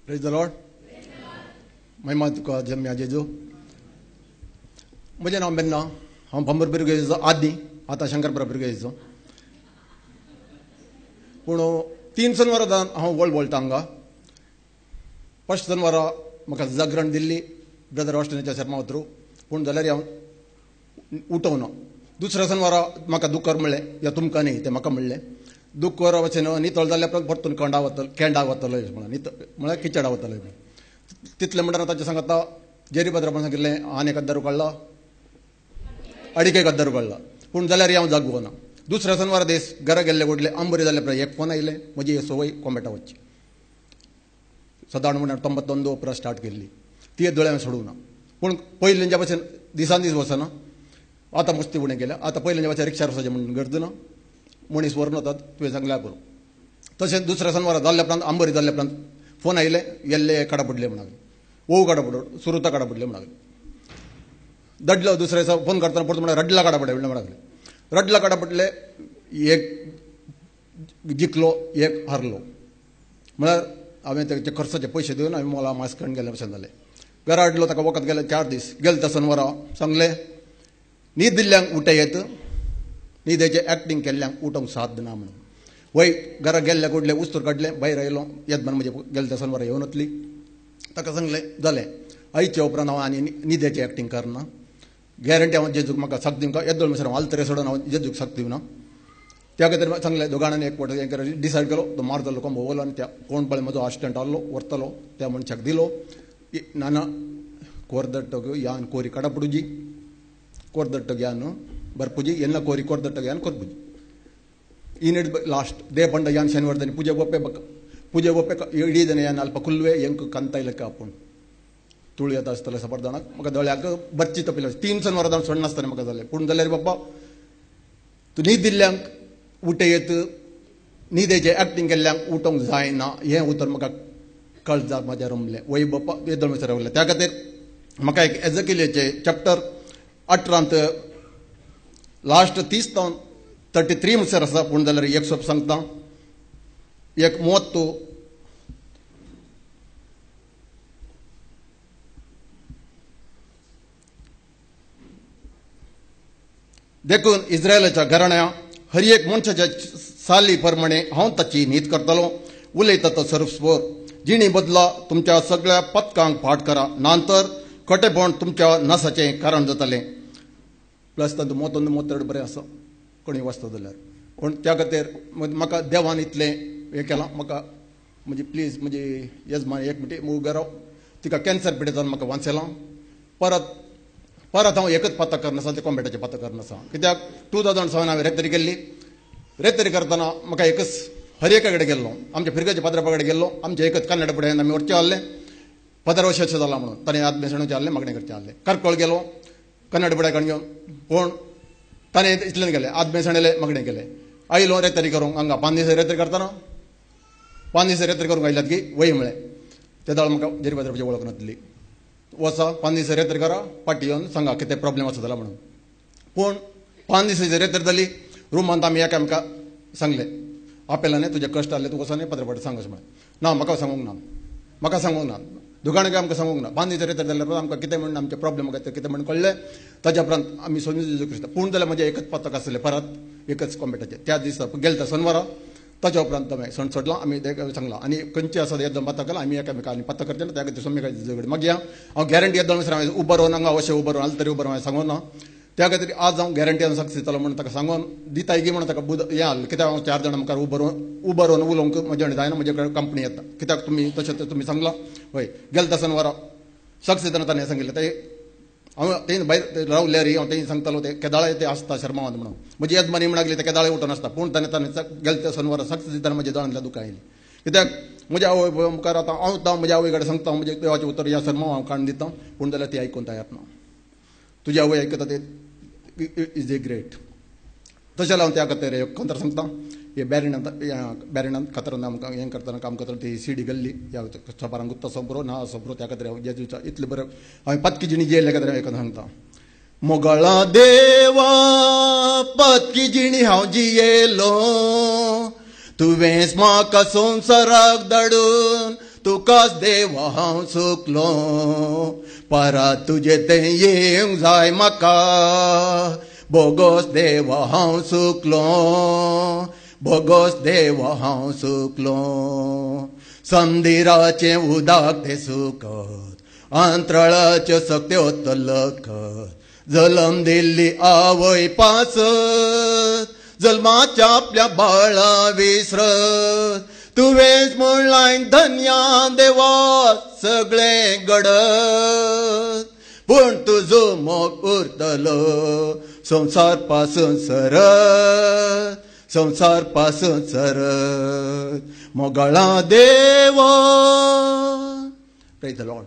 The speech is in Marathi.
Praise the Lord. महिमा तुका जम्या जेजो. म्हजें नांव बेन्ना. हांव भंबर पिरगेजो आदीं आतां शंकरपुरा पिरगेजो. पूण 3 शेनवारां हांव वळटा हांगा. फर्स्ट शेनवारा म्हाका जागरण दिल्ली ब्रदर ऑस्टिनाच्या शर्मा थ्रू. पूण जाल्यार हांव उठवना. दुसऱ्या शेनवारा म्हाका दुकर म्हणलें या तुमकां न्ही तें म्हाका म्हणलें. दुकर वचून नितळ जाल्या उपरांत परतून केंडा वतलो म्हळ्यार किचडा वतलो. तितले म्हणटा ताचे सांगता जेरी भद्रापण सांगिल्लें आनी कद्दारू काडला अडिके कद्दारू काडला. पूण जाल्यार हांव जागवना. दुसऱ्या शेनवारा दीस घरा गेल्ले वडले आंबरी जाल्या उपरांत एक फोन आयलें म्हजी सवय कोंबेटा वचची. सदाण म्हणून 91 उपरांत स्टार्ट केल्ली ती दोळे हांवें सोडूंक ना. पूण पयलींच्या भशेन दिसान दीस वचना. आतां मस्ती उणें केल्या. आतां पयलींच्या भशेन रिक्षार वचचें म्हणून गरज ना. मनीस व्हरून वतात तुवें सांगल्यार करूं. तशेंच दुसऱ्या शेनवारा जाल्ल्या उपरांत आंबरी जाल्ल्या उपरांत फोन आयले येल्ले काडा पडले म्हणाले. ओव काडा पडलो सुरुता काडा पडले म्हणाले. दडलो दुसऱ्या दिसा फोन करतना परत म्हणाले रडला काडा पडले म्हणाले. रडला काडा पडले एक जिखलो एक हारलो. म्हळ्यार हांवें तेचे खर्चाचे पयशे दिवन हांवें मोला मास्क घेवन गेले भशेन जालें. घरा हाडलो ताका वखद गेले 4 दीस. गेले त्या शेनवारा सांगलें न्हीद दिल्ल्यांक उठयत न्हिदेचें एक्टींग केल्ल्यांक उठोवंक साथ दिना म्हणून. वय घरा गेल्ले कुडले उस्तूर काडलें भायर आयलो येदमान म्हणजे गेले त्या शेनवारा येवन वतली. ताका सांगलें जालें आयच्या उपरांत हांव आनी न्हिदेचें एक्टींग करना. गॅरंटी हांव जेजूक म्हाका साथ दिवंक येदोळ म्हणसर हांव आलतरे सोडून हांव जेजूक साथ दिवना. त्या खातीर सांगलें दोगांनी एक फावट हें डिसायड केलो. तो मारतलो कोंबो वयलो आनी त्या कोण पळय म्हजो असिस्टंट आहलो व्हरतलो त्या मनशाक दिलो. नाना कोरदट्टो यान कोरी काडपुडुजी कोरदट्टो यान ಬರ್ಪೂಜಿ ಎಲ್ಲ ಕೋರಿ ಕೊರ್ದಟ್ಟಗೆ ಯಾನ್ ಕೊರ್ಪೂಜಿ ಈ ನೆಡ್ ಲಾಸ್ಟ್ ದೇ ಬಂಡ ಯಾನ್ ಶನಿವಾರದಲ್ಲಿ ಪೂಜೆ ಒಪ್ಪೆ ಇಡೀ ದಿನ ಯಾನ್ ಅಲ್ಪ ಕುಲ್ವೆ ಎಂಕ್ ಕಂತ ಇಲ್ಲಕ್ಕೆ ಅಪ್ಪುಂಡು ತುಳಿಯತ ಅಸ್ತಲ್ಲ ಸಬರ್ದಾಣ ಮಗ ದೊಳ್ಯಾಕ ಬರ್ಚಿ ತಪ್ಪಿಲ್ಲ 3 ಶನಿವಾರದ ಸಣ್ಣ असताना मग झाले. पूण जाल्यार बाप्पा तू न्हीद दिल्ल्यांक उठयत न्हिदेचें एक्टींग केल्ल्यांक उठोवंक जायना हें उतर म्हाका कळजा म्हाज्या रमलें. वय बाप्पा येदोळ म्हणसर रावलें. त्या खातीर म्हाका एक एजकियेलेचें चॅप्टर 18 लास्ट 30 to 33 म्हणसर आसा. पूण जाल्यार एक सोप सांगता. एक 30 देखून इस्रायलाच्या घराण्या हर एक मनशाच्या साली प्रमाणे हांव ताची न्हीद करतलो. उलयता तो सर्वस्वर जिणी बदला तुमच्या सगळ्या पथकांक फाट करा नांतर खोटेपण तुमच्या नासाचें कारण जातलें. प्लस तातूंत 31 बरें आसा कोणी वाचता जाल्यार. पूण त्या खातीर म्हाका देवान इतलें हें केलां. म्हाका म्हणजे प्लीज म्हणजे येजमान एक मिनटी मुगाराव तिका कॅन्सर पिडेतान म्हाका वाचयलां. परत हांव एकच पातक करनासा तें कोंबेटाचें पातक करनासा. कित्याक 2007 हांवें रेतरी केल्ली. रेतरी करतना म्हाका एकच हरएका कडेन गेल्लो आमच्या फिरगाच्या पाद्रापा कडेन गेल्लो. आमचें एकच कन्नड फुडें आमी वरचें आहलें 15 वर्साचें जालां म्हणून ताणें आत्मेसणाचें आहलें मागणें करचें आहलें. कार्कळ गेलो कन्नड फुडें कडेन घेवन. पूण ताणें इतलें गेलें आत्मेसणेलें मागणें केलें. आयलो रेतरी करूंक हांगा 5 दीस रेतरी करतना 5 दीस रेतरी करूंक आयल्यात की वय म्हळें. ते दाळ म्हाका जेरी पाद्रापाची वळख नासली. वचा 5 दीस रेतरी करा पाटी येवन सांगा कितें प्रॉब्लेम आसा जाल्यार म्हणून. पूण 5 दिसाची रेतरी जाली. रुमांत आमी एकामेकाक सांगलें आपेलांनी तुजे कश्ट आहले तूं वचोन पाद्रापाटी सांग अशें म्हळें. ना म्हाका सांगूंक ना दोगांयक आमकां सांगूंक ना. 5 दीस रेतरी जाल्यार आमकां कितें म्हणून आमचे प्रॉब्लेम कितें म्हणून कळ्ळें. ताच्या उपरांत आमी सोनी जेजू क्रिस्त. पूण जाल्यार म्हजें एकच पातक आसलें परत एकच कोंबेटाचें. त्या दिसा गेले त्या शेनवारा ताच्या उपरांत हांवें सण सोडलां. आमी सांगलां आनी खंयचें आसा येदोळ पातक केलां आमी एकामेकाक आनी पातक करचें ना. त्या खातीर सोमेकाची झगड मागया हांव गॅरंटी येदोळ म्हणसर हांवें उबो रावन हांगा अशें उबो रावन आलतरी उबो रावन हांवें सांगूं ना. त्या खातीर आज हांव गॅरंटीन सक्सेस जालो म्हणून ताका सांगून दिताय गी म्हणून ताका हें आहलें. कित्याक हांव 4 जाणां मुखार उबो रावन उलोवंक म्हजे जायना. म्हजे कडेन कंपनी येता. कित्याक तुमी तशें तुमी सांगलां हय. गेले त्या शेनवारा सक्सेस जावन ताणें सांगिल्लें ते हांव तें भायर रावल्यार हांव तें सांगतालो ते केदाळे ते आसता शर्मावंत म्हणून म्हजी येजमानी म्हणगली ते केदाळे उठून आसता. पूण ताणें गेले त्या शेनवारा सक्सेस दिताना म्हज्या दोळ्यांतल्यान दुकां आयलीं. कित्याक म्हज्या आवय मुखार आतां हांव म्हज्या आवय कडेन सांगता म्हजें देवाचें उतर ह्या शर्मा हांव काडून दितां. पूण जाल्यार ती आयकून तयार ना. तुजी आवय आयकता ते इज ए ग्रेट. तशें जाल्यार हांव त्या खातीर एक खंतर सांगता. हे बॅरिणांत कातरान आमकां हें करतना काम करतना ती सीडी गेल्ली ह्या सपारांक गुत्ता सोबरो ना सोबरो. त्या खातीर हांव जेजूच्या इतलें बरें हांवें पत्की जिणी जेल्ल्या खातीर हांव एकच सांगता. मोगळा देवा पत्की जिणी हांव जियेलो तुवेंच म्हाका संवसाराक धाडून तुकाच देव हांव चुकलो परा तुजे तें येवंक जाय म्हाका बोगोस देव हांव चुकलो बोगोस देव हांव चुकलो समंदिराचें उदक तें सुकत अंतराळाच्यो सक्त्यो तलखत जलम दिल्ली आवय पासत जल्माच्या आपल्या बाळा विसरत तुवेंच म्हूण लायन धन्या देवा सगळें घडत पूण तुजो मोग उरतलो संसार पासून सरत संसार पासून सरत मोगाळा देवा. Praise the Lord.